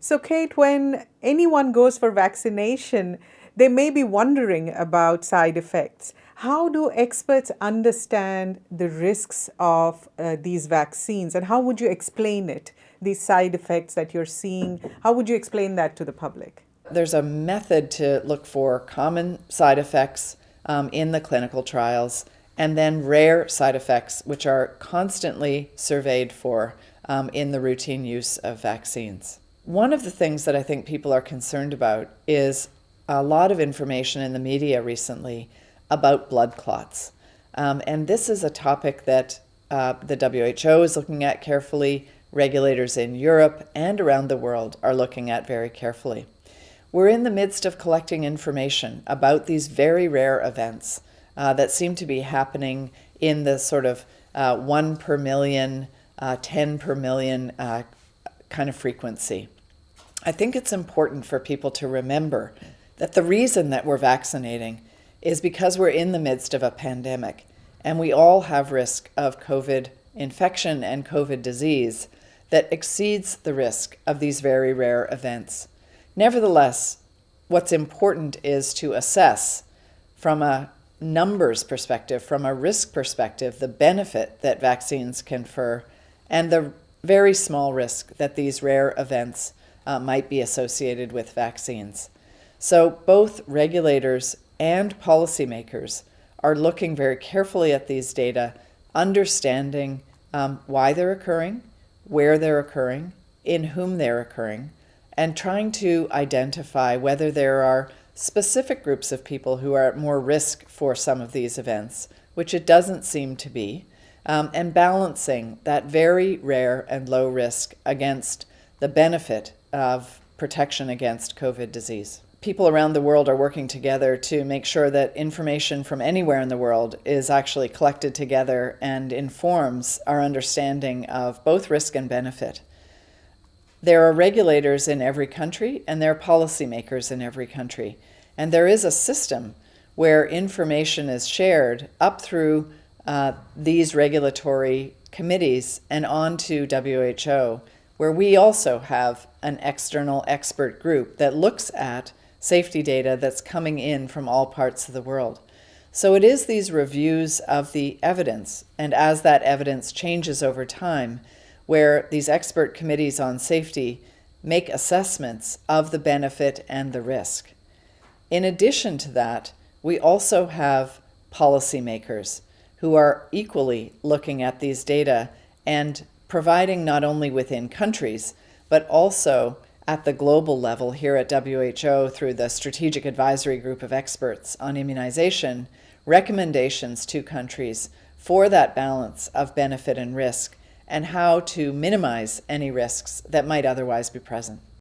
So, Kate, when anyone goes for vaccination, they may be wondering about side effects. How do experts understand the risks of these vaccines, and how would you explain it, these side effects that you're seeing? How would you explain that to the public? There's a method to look for common side effects in the clinical trials, and then rare side effects, which are constantly surveyed for in the routine use of vaccines. One of the things that I think people are concerned about is a lot of information in the media recently about blood clots. And this is a topic that the WHO is looking at carefully, regulators in Europe and around the world are looking at very carefully. We're in the midst of collecting information about these very rare events that seem to be happening in the sort of 1 per million, 10 per million kind of frequency. I think it's important for people to remember that the reason that we're vaccinating is because we're in the midst of a pandemic, and we all have risk of COVID infection and COVID disease that exceeds the risk of these very rare events. Nevertheless, what's important is to assess from a numbers perspective, from a risk perspective, the benefit that vaccines confer and the very small risk that these rare events might be associated with vaccines. So both regulators and policymakers are looking very carefully at these data, understanding why they're occurring, where they're occurring, in whom they're occurring, and trying to identify whether there are specific groups of people who are at more risk for some of these events, which it doesn't seem to be, and balancing that very rare and low risk against the benefit of protection against COVID disease. People around the world are working together to make sure that information from anywhere in the world is actually collected together and informs our understanding of both risk and benefit. There are regulators in every country, and there are policymakers in every country. And there is a system where information is shared up through these regulatory committees and on to WHO, where we also have an external expert group that looks at safety data that's coming in from all parts of the world. So it is these reviews of the evidence, and as that evidence changes over time, where these expert committees on safety make assessments of the benefit and the risk. In addition to that, we also have policymakers who are equally looking at these data and providing not only within countries, but also at the global level here at WHO through the Strategic Advisory Group of Experts on Immunization, recommendations to countries for that balance of benefit and risk and how to minimize any risks that might otherwise be present.